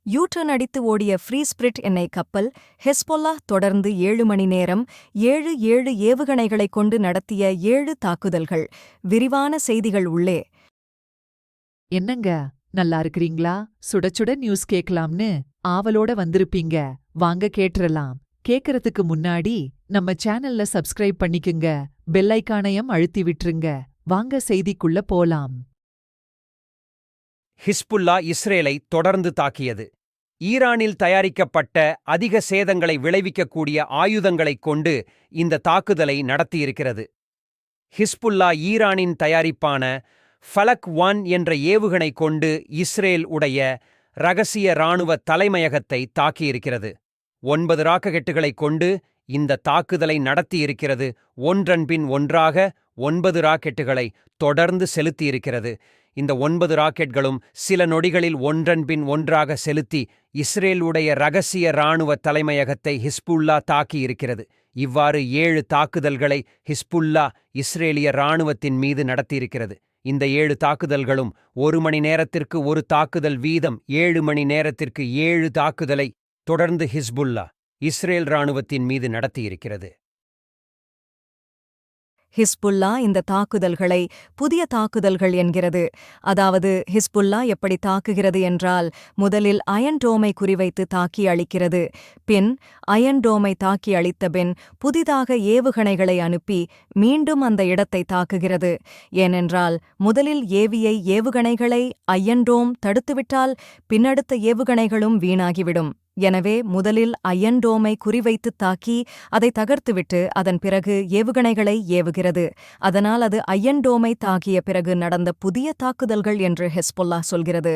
U-turn அடித்து ஓடிய free spirit எண்ணெய் கப்பல் ஹெஸ்பொல்லா தொடர்ந்து 7 மணி நேரம் 7 ஏவுகணைகளைக் கொண்டு நடத்திய 7 தாக்குதல்கள். விரிவான செய்திகள் உள்ளே. என்னங்க, நல்லா இருக்கிறீங்களா? சுட சுட நியூஸ் கேட்கலாம்னு ஆவலோட வந்திருப்பீங்க. வாங்க கேட்டுறலாம். கேக்கறதுக்கு முன்னாடி நம்ம சேனல்ல சப்ஸ்கிரைப் பண்ணிக்குங்க. பெல் ஐகானையும் அழுத்தி விட்டுருங்க. வாங்க செய்திக்குள்ள போலாம். ஹிஸ்புல்லா இஸ்ரேலை தொடர்ந்து தாக்கியது. ஈரானில் தயாரிக்கப்பட்ட அதிக சேதங்களை விளைவிக்கக்கூடிய ஆயுதங்களைக் கொண்டு இந்த தாக்குதலை நடத்தியிருக்கிறது. ஹிஸ்புல்லா ஈரானின் தயாரிப்பான ஃபலக் 1 என்ற ஏவுகணை கொண்டு இஸ்ரேல் உடைய ரகசிய இராணுவ தலைமையகத்தை தாக்கியிருக்கிறது. 9 ராக்கெட்டுகளைக் கொண்டு இந்த தாக்குதலை நடத்தியிருக்கிறது. ஒன்றன் பின் ஒன்றாக 9 ராக்கெட்டுகளை தொடர்ந்து செலுத்தியிருக்கிறது. இந்த 9 ராக்கெட்களும் சில நொடிகளில் ஒன்றன் பின் ஒன்றாக செலுத்தி இஸ்ரேலுடைய ரகசிய இராணுவ தலைமையகத்தை ஹிஸ்புல்லா தாக்கியிருக்கிறது. இவ்வாறு 7 தாக்குதல்களை ஹிஸ்புல்லா இஸ்ரேலிய இராணுவத்தின் மீது நடத்தியிருக்கிறது. இந்த 7 தாக்குதல்களும் 1 மணி நேரத்திற்கு ஒரு தாக்குதல் வீதம் 7 மணி நேரத்திற்கு 7 தாக்குதலை தொடர்ந்து ஹிஸ்புல்லா இஸ்ரேல் இராணுவத்தின் மீது நடத்தியிருக்கிறது. ஹிஸ்புல்லா இந்த தாக்குதல்களை புதிய தாக்குதல்கள் என்கிறது. அதாவது ஹிஸ்புல்லா எப்படி தாக்குகிறது என்றால், முதலில் அயன் டோமை குறிவைத்து தாக்கி அழிக்கிறது. பின் அயன் டோமை தாக்கி அழித்த பின் புதிதாக ஏவுகணைகளை அனுப்பி மீண்டும் அந்த இடத்தை தாக்குகிறது. ஏனென்றால் முதலில் ஏவிய ஏவுகணைகளை அயன் டோம் தடுத்துவிட்டால் பின்னடுத்த ஏவுகணைகளும் வீணாகிவிடும். எனவே முதலில் அயன் டோமை குறிவைத்து தாக்கி அதை தகர்த்துவிட்டு அதன் பிறகு ஏவுகணைகளை ஏவுகிறது. அதனால் அது அயன் டோமை தாக்கிய பிறகு நடந்த புதிய தாக்குதல்கள் என்று ஹெஸ்பொல்லா சொல்கிறது.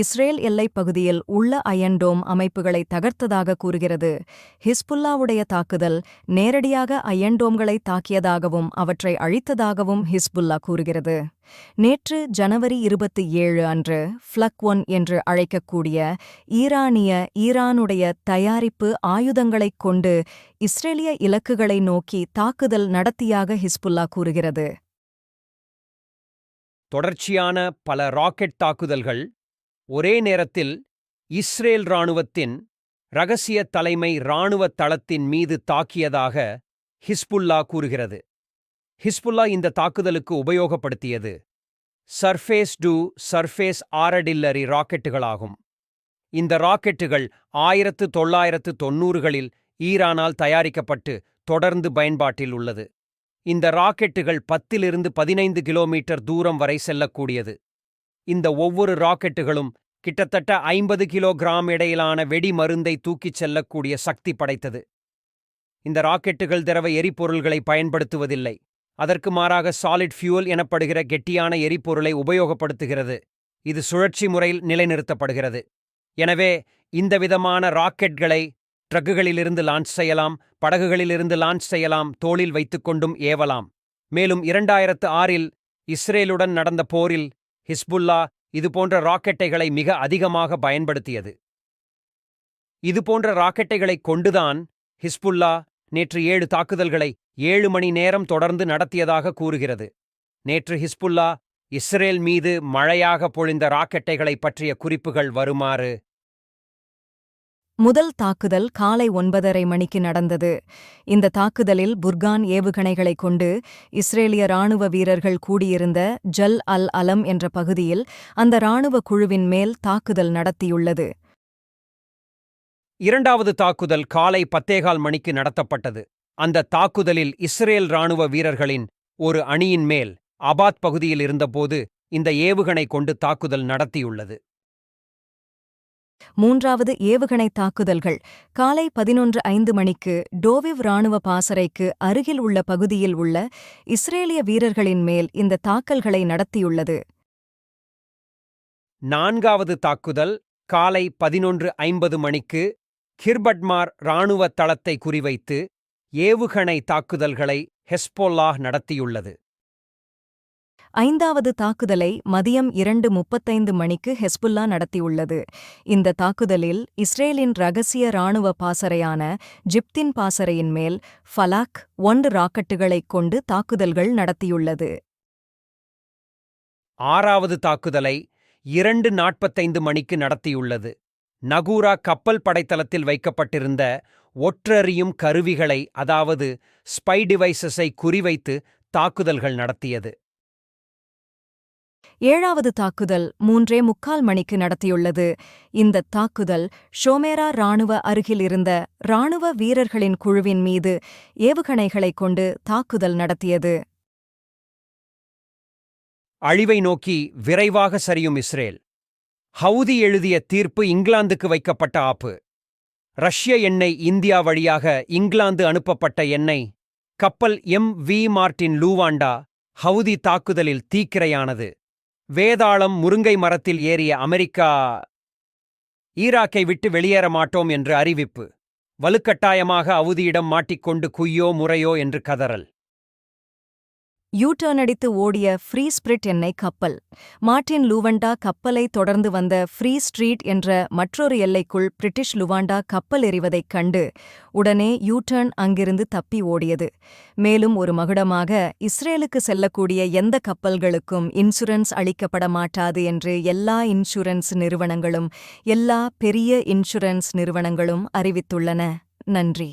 இஸ்ரேல் எல்லைப் பகுதியில் உள்ள அயன் டோம் அமைப்புகளை தகர்த்ததாக கூறுகிறது. ஹிஸ்புல்லாவுடைய தாக்குதல் நேரடியாக அயன் டோம்களை தாக்கியதாகவும் அவற்றை அழித்ததாகவும் ஹிஸ்புல்லா கூறுகிறது. நேற்று ஜனவரி 27 அன்று ஃபலக் 1 என்று அழைக்கக்கூடிய ஈரானுடைய தயாரிப்பு ஆயுதங்களைக் கொண்டு இஸ்ரேலிய இலக்குகளை நோக்கி தாக்குதல் நடத்தியாக ஹிஸ்புல்லா கூறுகிறது. தொடர்ச்சியான பல ராக்கெட் தாக்குதல்கள் ஒரே நேரத்தில் இஸ்ரேல் இராணுவத்தின் இரகசிய தலைமை இராணுவ தளத்தின் மீது தாக்கியதாக ஹிஸ்புல்லா கூறுகிறது. ஹிஸ்புல்லா இந்த தாக்குதலுக்கு உபயோகப்படுத்தியது சர்ஃபேஸ் டு சர்ஃபேஸ் ஆர்டில்லரி ராக்கெட்டுகளாகும். இந்த ராக்கெட்டுகள் 1990களில் ஈரானால் தயாரிக்கப்பட்டு தொடர்ந்து பயன்பாட்டில் உள்ளது. இந்த ராக்கெட்டுகள் 10 to 15 கிலோமீட்டர் தூரம் வரை செல்லக்கூடியது. இந்த ஒவ்வொரு ராக்கெட்டுகளும் கிட்டத்தட்ட 50 கிலோகிராம் எடையிலான வெடி மருந்தை தூக்கிச் செல்லக்கூடிய சக்தி படைத்தது. இந்த ராக்கெட்டுகள் திரவ எரிபொருள்களை பயன்படுத்துவதில்லை. அதற்கு மாறாக சாலிட் ஃபியூல் எனப்படுகிற கெட்டியான எரிபொருளை உபயோகப்படுத்துகிறது. இது சுழற்சி முறையில் நிலைநிறுத்தப்படுகிறது. எனவே இந்த விதமான ராக்கெட்களை ட்ரக்குகளிலிருந்து லான்ச் செய்யலாம், படகுகளிலிருந்து லான்ச் செய்யலாம், தோளில் வைத்துக்கொண்டும் ஏவலாம். மேலும் 2006இல் இஸ்ரேலுடன் நடந்த போரில் ஹிஸ்புல்லா இதுபோன்ற ராக்கெட்டைகளை மிக அதிகமாக பயன்படுத்தியது. இதுபோன்ற ராக்கெட்டைகளைக் கொண்டுதான் ஹிஸ்புல்லா நேற்று 7 தாக்குதல்களை 7 மணி நேரம் தொடர்ந்து நடத்தியதாக கூறுகிறது. நேற்று ஹிஸ்புல்லா இஸ்ரேல் மீது மழையாக பொழிந்த ராக்கெட்டைகளை பற்றிய குறிப்புகள் வருமாறு. முதல் தாக்குதல் காலை 9:30 மணிக்கு நடந்தது. இந்த தாக்குதலில் புர்கான் ஏவுகணைகளைக் கொண்டு இஸ்ரேலிய இராணுவ வீரர்கள் கூடியிருந்த ஜல் அல் அலம் என்ற பகுதியில் அந்த இராணுவ குழுவின் மேல் தாக்குதல் நடத்தியுள்ளது. இரண்டாவது தாக்குதல் காலை 10:15 மணிக்கு நடத்தப்பட்டது. அந்த தாக்குதலில் இஸ்ரேல் இராணுவ வீரர்களின் ஒரு அணியின் மேல் அபாத் பகுதியில் இருந்தபோது இந்த ஏவுகணை கொண்டு தாக்குதல் நடத்தியுள்ளது. மூன்றாவது ஏவுகணை தாக்குதல்கள் காலை 11:05 மணிக்கு டோவிவ் இராணுவ பாசறைக்கு அருகில் உள்ள பகுதியில் உள்ள இஸ்ரேலிய வீரர்களின் மேல் இந்த தாக்கல்களை நடத்தியுள்ளது. நான்காவது தாக்குதல் காலை 11:50 மணிக்கு கிர்பட்மார் இராணுவ தளத்தை குறிவைத்து ஏவுகணை தாக்குதல்களை ஹெஸ்பொல்லா நடத்தியுள்ளது. ஐந்தாவது தாக்குதலை மதியம் 2:35 மணிக்கு ஹெஸ்புல்லா நடத்தியுள்ளது. இந்த தாக்குதலில் இஸ்ரேலின் ரகசிய இராணுவ பாசறையான ஜிப்தின் பாசறையின் மேல் ஃபலாக் 1 ராக்கெட்டுகளைக் கொண்டு தாக்குதல்கள் நடத்தியுள்ளது. ஆறாவது தாக்குதலை 2:45 மணிக்கு நடத்தியுள்ளது. நகூரா கப்பல் படைத்தளத்தில் வைக்கப்பட்டிருந்த ஒற்றறியும் கருவிகளை, அதாவது ஸ்பை டிவைசஸை குறிவைத்து தாக்குதல்கள் நடத்தியது. 7வது தாக்குதல் 3:45 மணிக்கு நடத்தியுள்ளது. இந்த தாக்குதல் ஷோமேரா ராணுவ அருகில் இருந்த ராணுவ வீரர்களின் குழுவின் மீது ஏவுகணைகளைக் கொண்டு தாக்குதல் நடத்தியது. அழிவை நோக்கி விரைவாக சரியும் இஸ்ரேல். ஹவுதி எழுதிய தீர்ப்பு இங்கிலாந்துக்கு வைக்கப்பட்ட ஆப்பு. ரஷ்ய எண்ணெய் இந்தியா வழியாக இங்கிலாந்து அனுப்பப்பட்ட எண்ணெய் கப்பல் MV மார்ட்டின் லூவாண்டா ஹவுதி தாக்குதலில் தீக்கிரையானது. வேதாளம் முருங்கை மரத்தில் ஏறிய அமெரிக்கா ஈராக்கை விட்டு வெளியேற மாட்டோம் என்று அறிவிப்பு. வலுக்கட்டாயமாக ஹவுதியிடம் மாட்டிக்கொண்டு குய்யோ முறையோ என்று கதறல். யூ-டர்ன் அடித்து ஓடிய ஃப்ரீ ஸ்பிரிட் எண்ணெய் கப்பல். மார்ட்டின் லூவண்டா கப்பலை தொடர்ந்து வந்த ஃப்ரீ ஸ்ட்ரீட் என்ற மற்றொரு எல்லைக்குள் பிரிட்டிஷ் லுவாண்டா கப்பல் எறிவதைக் கண்டு உடனே யூ-டர்ன் அங்கிருந்து தப்பி ஓடியது. மேலும் ஒரு மகுடமாக இஸ்ரேலுக்கு செல்லக்கூடிய எந்த கப்பல்களுக்கும் இன்சூரன்ஸ் அளிக்கப்பட மாட்டாது என்று எல்லா இன்சூரன்ஸ் நிறுவனங்களும் அறிவித்துள்ளன. நன்றி.